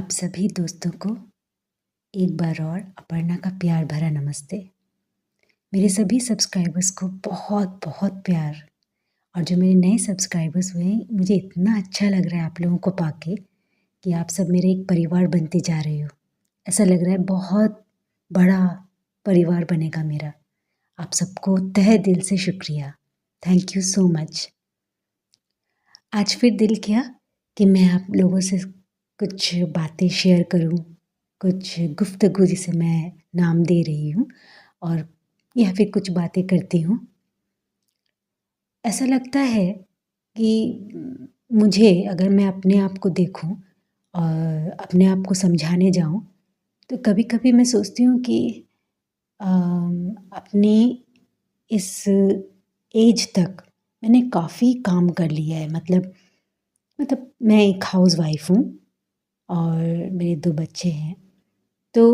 आप सभी दोस्तों को एक बार और अपर्णा का प्यार भरा नमस्ते। मेरे सभी सब्सक्राइबर्स को बहुत बहुत प्यार। और जो मेरे नए सब्सक्राइबर्स हुए हैं, मुझे इतना अच्छा लग रहा है आप लोगों को पाके कि आप सब मेरे एक परिवार बनते जा रहे हो। ऐसा लग रहा है बहुत बड़ा परिवार बनेगा मेरा। आप सबको तहे दिल से शुक्रिया। Thank you so much. आज फिर दिल किया कि मैं आप लोगों से कुछ बातें शेयर करूं, कुछ गुफ्तगू जिसे मैं नाम दे रही हूं, और या फिर कुछ बातें करती हूं। ऐसा लगता है कि मुझे अगर मैं अपने आप को देखूं और अपने आप को समझाने जाऊं तो कभी-कभी मैं सोचती हूँ कि अपनी इस एज तक मैंने काफ़ी काम कर लिया है। मतलब मैं एक हाउसवाइफ हूँ और मेरे 2 बच्चे हैं। तो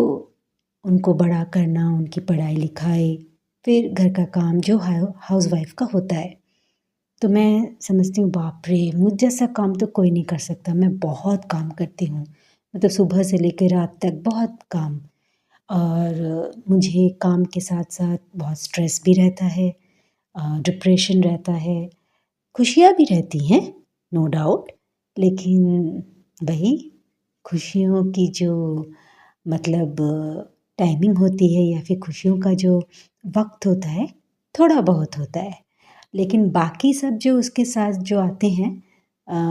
उनको बड़ा करना, उनकी पढ़ाई लिखाई, फिर घर का काम जो हाउसवाइफ का होता है। तो मैं समझती हूँ बाप रे! मुझ जैसा काम तो कोई नहीं कर सकता। मैं बहुत काम करती हूँ। मतलब सुबह से लेकर रात तक बहुत काम। और मुझे काम के साथ-साथ बहुत स्ट्रेस भी रहता है, डिप्रेशन रहता है, खुशियाँ भी रहती हैं, नो डाउट। लेकिन वही खुशियों की जो मतलब टाइमिंग होती है या फिर खुशियों का जो वक़्त होता है, थोड़ा बहुत होता है। लेकिन बाकी सब जो उसके साथ जो आते हैं,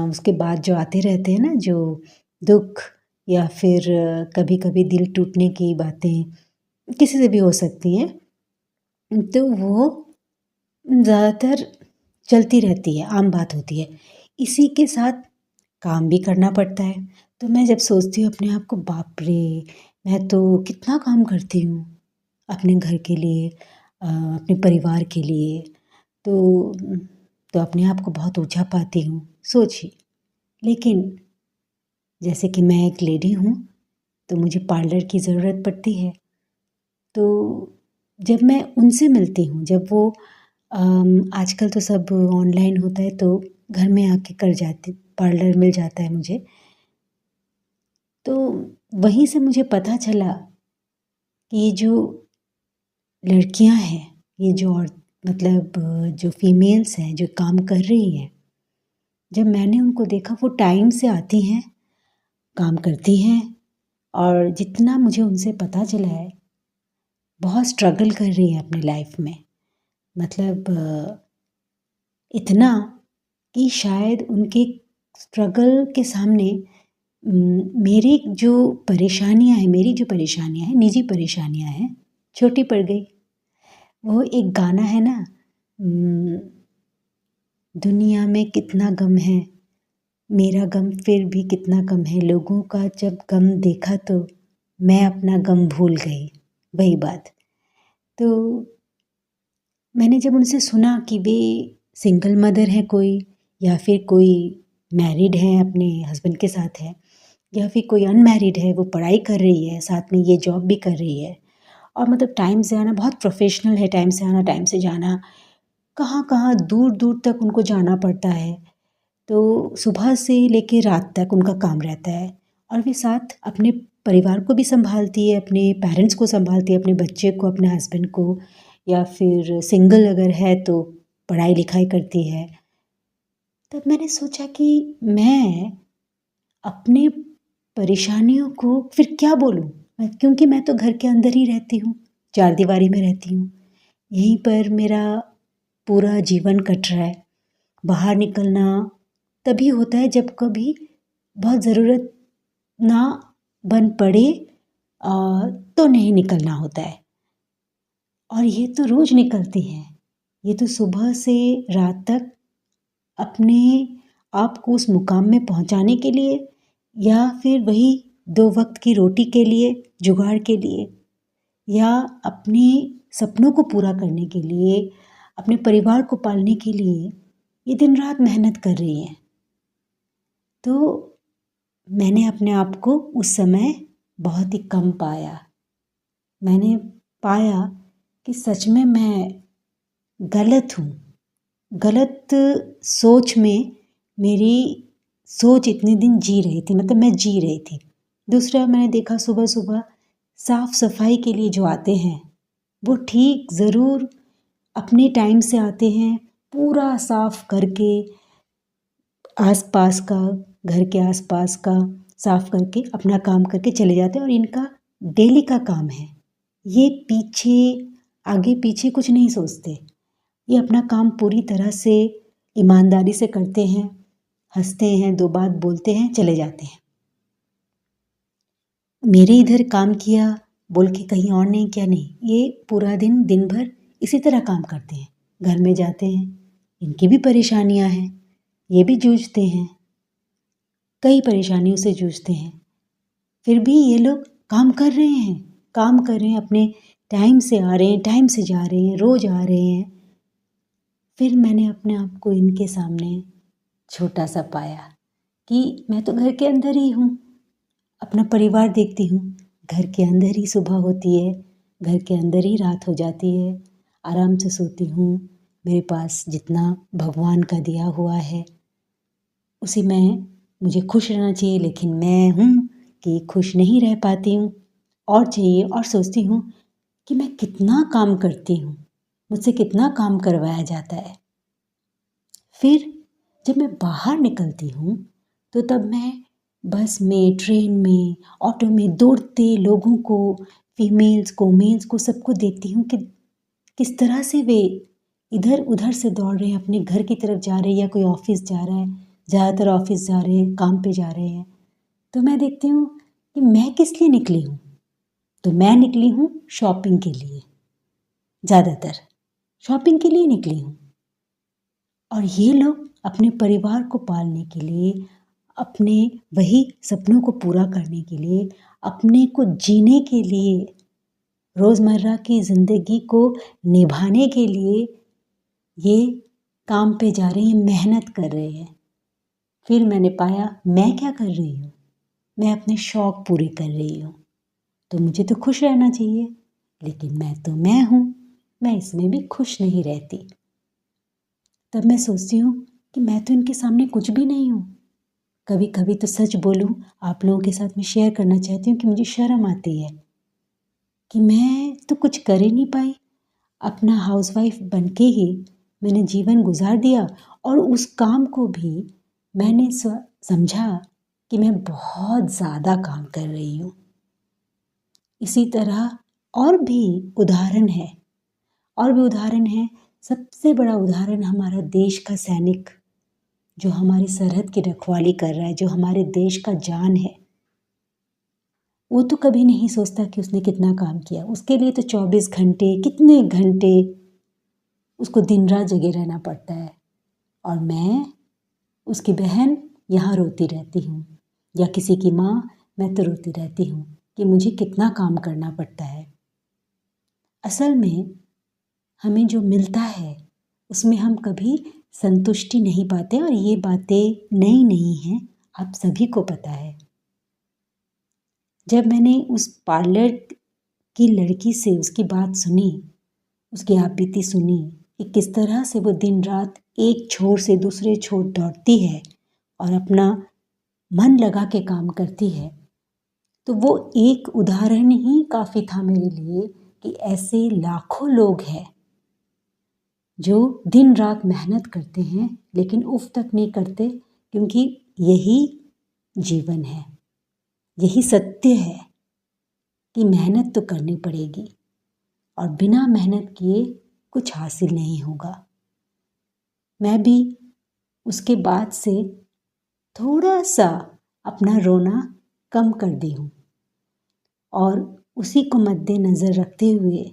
उसके बाद जो आते रहते हैं ना, जो दुःख या फिर कभी-कभी दिल टूटने की बातें किसी से भी हो सकती हैं, तो वो ज़्यादातर चलती रहती है, आम बात होती है। इसी के साथ काम भी करना पड़ता है। तो मैं जब सोचती हूँ अपने आप को, बाप रे! मैं तो कितना काम करती हूँ अपने घर के लिए, अपने परिवार के लिए। तो अपने आप को बहुत ऊँचा पाती हूँ, सोचिए। लेकिन जैसे कि मैं एक लेडी हूँ, तो मुझे पार्लर की ज़रूरत पड़ती है। तो जब मैं उनसे मिलती हूँ, जब वो आजकल तो सब ऑनलाइन होता है, तो घर में आके कर जाती, पार्लर मिल जाता है मुझे। तो वहीं से मुझे पता चला कि ये जो लड़कियां हैं, ये जो मतलब जो फीमेल्स हैं जो काम कर रही हैं, जब मैंने उनको देखा वो टाइम से आती हैं, काम करती हैं, और जितना मुझे उनसे पता चला है, बहुत स्ट्रगल कर रही हैं अपनी लाइफ में। मतलब इतना कि शायद उनके स्ट्रगल के सामने मेरी जो परेशानियां हैं, निजी परेशानियां हैं, छोटी पड़ गई। वो एक गाना है ना, दुनिया में कितना गम है, मेरा गम फिर भी कितना कम है, लोगों का जब गम देखा तो मैं अपना गम भूल गई। वही बात। तो मैंने जब उनसे सुना कि वे सिंगल मदर है कोई, या फिर कोई मैरिड है, अपने हस्बैंड के साथ है, या फिर कोई अनमैरिड है, वो पढ़ाई कर रही है, साथ में ये जॉब भी कर रही है, और मतलब टाइम से आना, बहुत प्रोफेशनल है, टाइम से आना, टाइम से जाना, कहाँ-कहाँ दूर-दूर तक उनको जाना पड़ता है। तो सुबह से लेके रात तक उनका काम रहता है, और वे साथ अपने परिवार को भी सँभालती है, अपने पेरेंट्स को सँभालती है, अपने बच्चे को, अपने हस्बैंड को, या फिर सिंगल अगर है तो पढ़ाई-लिखाई करती है। तब मैंने सोचा कि मैं अपने परेशानियों को फिर क्या बोलूँ? क्योंकि मैं तो घर के अंदर ही रहती हूँ, चारदीवारी में रहती हूँ। यहीं पर मेरा पूरा जीवन कट रहा है। बाहर निकलना तभी होता है जब कभी बहुत ज़रूरत ना बन पड़े, अ, तो नहीं निकलना होता है। और ये तो रोज़ निकलती हैं। ये तो सुबह से रात तक अपने आप को उस मुकाम में पहुँचाने के लिए, या फिर वही 2 वक़्त की रोटी के लिए, जुगाड़ के लिए, या अपने सपनों को पूरा करने के लिए, अपने परिवार को पालने के लिए ये दिन-रात मेहनत कर रही हैं। तो मैंने अपने आप को उस समय बहुत ही कम पाया। मैंने पाया कि सच में मैं गलत हूँ। गलत सोच में मेरी सोच इतने दिन जी रही थी, मतलब मैं जी रही थी। दूसरा मैंने देखा सुबह-सुबह साफ़ सफाई के लिए जो आते हैं, वो ठीक ज़रूर अपने टाइम से आते हैं, पूरा साफ़ करके आस-पास का, घर के आस-पास का साफ़ करके अपना काम करके चले जाते हैं और इनका डेली का काम है। ये पीछे आगे पीछे कुछ नहीं सोचते। ये अपना काम पूरी तरह से ईमानदारी से करते हैं, हँसते हैं, 2 बात बोलते हैं, चले जाते हैं। मेरे इधर काम किया बोल के कहीं और नहीं किया नहीं, ये पूरा दिन भर इसी तरह काम करते हैं। घर में जाते हैं, इनकी भी परेशानियाँ हैं, ये भी जूझते हैं, कई परेशानियों से जूझते हैं। फिर भी ये लोग काम कर रहे हैं, काम कर रहे हैं, अपने टाइम से आ रहे हैं, टाइम से जा रहे हैं, रोज़ आ रहे हैं। फिर मैंने अपने आप को इनके सामने छोटा-सा पाया कि मैं तो घर के अंदर ही हूँ, अपना परिवार देखती हूँ। घर के अंदर ही सुबह होती है, घर के अंदर ही रात हो जाती है, आराम से सोती हूँ। मेरे पास जितना भगवान का दिया हुआ है, उसी में मुझे खुश रहना चाहिए, लेकिन मैं हूँ कि खुश नहीं रह पाती हूँ, और चाहिए और सोचती हूँ कि मैं कितना काम करती हूँ, मुझसे कितना काम करवाया जाता है। फिर जब मैं बाहर निकलती हूँ, तो तब मैं बस में, ट्रेन में, ऑटो में दौड़ते लोगों को, फीमेल्स को, मेल्स को, सबको देखती हूँ कि किस तरह से वे इधर-उधर से दौड़ रहे हैं, अपने घर की तरफ जा रहे हैं या कोई ऑफ़िस जा रहा है, ज़्यादातर ऑफ़िस जा रहे हैं, काम पे जा रहे हैं। तो मैं देखती हूँ कि मैं किस लिए निकली हूँ? तो मैं निकली हूँ शॉपिंग के लिए, ज़्यादातर शॉपिंग के लिए निकली हूँ। और ये लोग अपने परिवार को पालने के लिए, अपने वही सपनों को पूरा करने के लिए, अपने को जीने के लिए, रोज़मर्रा की ज़िंदगी को निभाने के लिए ये काम पे जा रहे हैं, मेहनत कर रहे हैं। फिर मैंने पाया मैं क्या कर रही हूँ? मैं अपने शौक़ पूरे कर रही हूँ। तो मुझे तो खुश रहना चाहिए, लेकिन मैं हूँ, मैं इसमें भी खुश नहीं रहती। तब मैं सोचती हूँ कि मैं तो इनके सामने कुछ भी नहीं हूँ। कभी-कभी तो सच बोलूँ, आप लोगों के साथ मैं शेयर करना चाहती हूँ कि मुझे शर्म आती है कि मैं तो कुछ कर ही नहीं पाई। अपना हाउसवाइफ़ बन के ही मैंने जीवन गुज़ार दिया, और उस काम को भी मैंने समझा कि मैं बहुत ज़्यादा काम कर रही हूँ। इसी तरह और भी उदाहरण है, और भी उदाहरण हैं। सबसे बड़ा उदाहरण हमारा देश का सैनिक, जो हमारी सरहद की रखवाली कर रहा है, जो हमारे देश का जान है। वो तो कभी नहीं सोचता कि उसने कितना काम किया। उसके लिए तो 24 घंटे, कितने घंटे उसको दिन-रात जगे रहना पड़ता है, और मैं, उसकी बहन, यहाँ रोती रहती हूँ, या किसी की माँ, मैं तो रोती रहती हूँ कि मुझे कितना काम करना पड़ता है। असल में हमें जो मिलता है, उसमें हम कभी संतुष्टि नहीं पाते, और ये बातें नई नहीं हैं, आप सभी को पता है। जब मैंने उस पार्लर की लड़की से उसकी बात सुनी, उसकी आपबीती सुनी कि किस तरह से वो दिन-रात एक छोर से दूसरे छोर दौड़ती है और अपना मन लगा के काम करती है, तो वो एक उदाहरण ही काफ़ी था मेरे लिए कि ऐसे लाखों लोग हैं जो दिन-रात मेहनत करते हैं, लेकिन उफ़ तक नहीं करते, क्योंकि यही जीवन है, यही सत्य है कि मेहनत तो करनी पड़ेगी, और बिना मेहनत किए कुछ हासिल नहीं होगा। मैं भी उसके बाद से थोड़ा-सा अपना रोना कम कर दी हूँ, और उसी को मद्देनज़र रखते हुए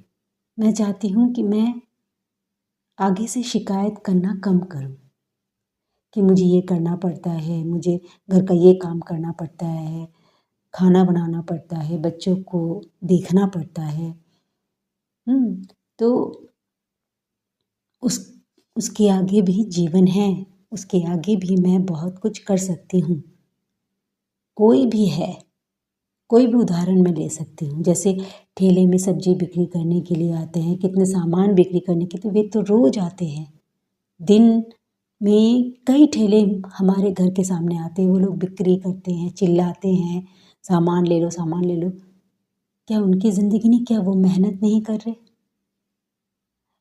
मैं चाहती हूँ कि मैं आगे से शिकायत करना कम करूँ कि मुझे ये करना पड़ता है, मुझे घर का ये काम करना पड़ता है, खाना बनाना पड़ता है, बच्चों को देखना पड़ता है। तो उसके आगे भी जीवन है, उसके आगे भी मैं बहुत कुछ कर सकती हूँ। कोई भी है, कोई भी उदाहरण मैं ले सकती हूँ। जैसे ठेले में सब्ज़ी बिक्री करने के लिए आते हैं, कितने सामान बिक्री करने के, तो वे तो रोज़ आते हैं। दिन में कई ठेले हमारे घर के सामने आते हैं, वो लोग बिक्री करते हैं, चिल्लाते हैं, सामान ले लो, सामान ले लो। क्या उनकी ज़िंदगी नहीं, क्या वो मेहनत नहीं कर रहे?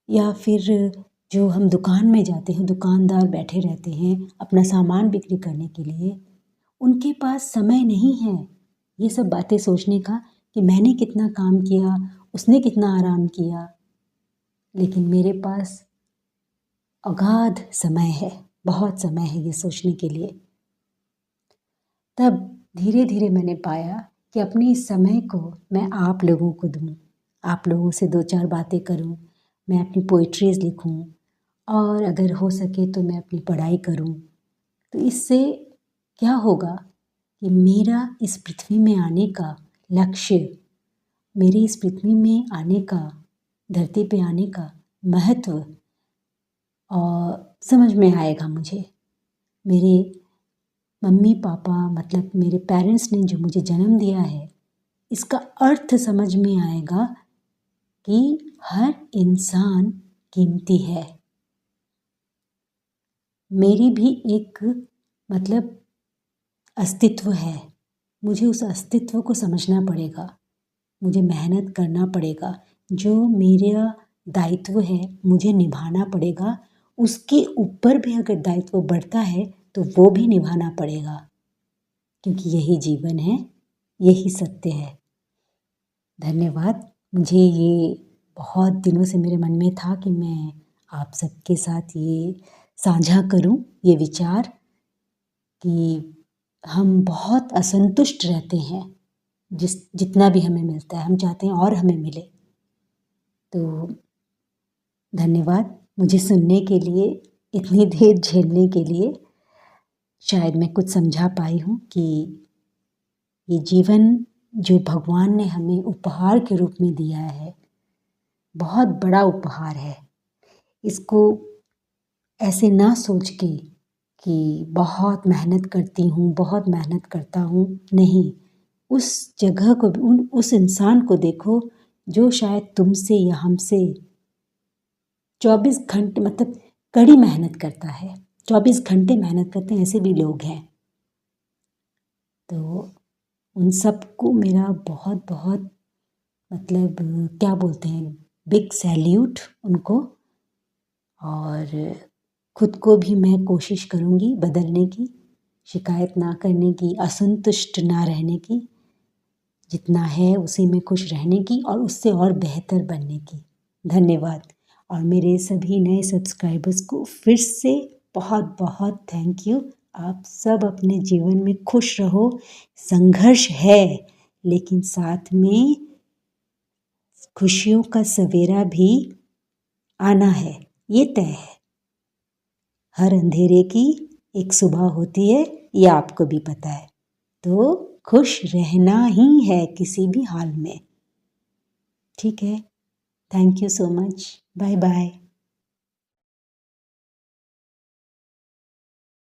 या फिर जो हम दुकान में जाते हैं, दुकानदार बैठे रहते हैं अपना सामान बिक्री करने के लिए, उनके पास समय नहीं है ये सब बातें सोचने का कि मैंने कितना काम किया, उसने कितना आराम किया। लेकिन मेरे पास अगाध समय है, बहुत समय है ये सोचने के लिए। तब धीरे धीरे मैंने पाया कि अपने इस समय को मैं आप लोगों को दूँ, आप लोगों से 2-4 बातें करूँ, मैं अपनी पोएट्रीज़ लिखूँ और अगर हो सके तो मैं अपनी पढ़ाई करूँ। तो इससे क्या होगा कि मेरा इस पृथ्वी में आने का लक्ष्य, मेरे इस पृथ्वी में आने का, धरती पे आने का महत्व और समझ में आएगा मुझे। मेरे मम्मी पापा मतलब मेरे पेरेंट्स ने जो मुझे जन्म दिया है, इसका अर्थ समझ में आएगा कि हर इंसान कीमती है। मेरी भी एक मतलब अस्तित्व है, मुझे उस अस्तित्व को समझना पड़ेगा, मुझे मेहनत करना पड़ेगा, जो मेरा दायित्व है मुझे निभाना पड़ेगा। उसके ऊपर भी अगर दायित्व बढ़ता है तो वो भी निभाना पड़ेगा, क्योंकि यही जीवन है, यही सत्य है। धन्यवाद। मुझे ये बहुत दिनों से मेरे मन में था कि मैं आप सबके साथ ये साझा करूं ये विचार कि हम बहुत असंतुष्ट रहते हैं जितना भी हमें मिलता है, हम चाहते हैं और हमें मिले। तो धन्यवाद मुझे सुनने के लिए, इतनी देर झेलने के लिए। शायद मैं कुछ समझा पाई हूँ कि ये जीवन जो भगवान ने हमें उपहार के रूप में दिया है, बहुत बड़ा उपहार है। इसको ऐसे ना सोच के कि बहुत मेहनत करती हूँ, बहुत मेहनत करता हूँ, नहीं। उस जगह को, उस इंसान को देखो जो शायद तुमसे या हमसे 24 घंटे मतलब कड़ी मेहनत करता है, 24 घंटे मेहनत करते हैं, ऐसे भी लोग हैं। तो उन सबको मेरा बहुत बहुत मतलब क्या बोलते हैं, बिग सैल्यूट उनको। और खुद को भी मैं कोशिश करूँगी बदलने की, शिकायत ना करने की, असंतुष्ट ना रहने की, जितना है उसी में खुश रहने की और उससे और बेहतर बनने की। धन्यवाद। और मेरे सभी नए सब्सक्राइबर्स को फिर से बहुत बहुत थैंक यू। आप सब अपने जीवन में खुश रहो। संघर्ष है लेकिन साथ में खुशियों का सवेरा भी आना है, ये तय है। हर अंधेरे की एक सुबह होती है, ये आपको भी पता है। तो खुश रहना ही है किसी भी हाल में। ठीक है, thank you so much, bye bye.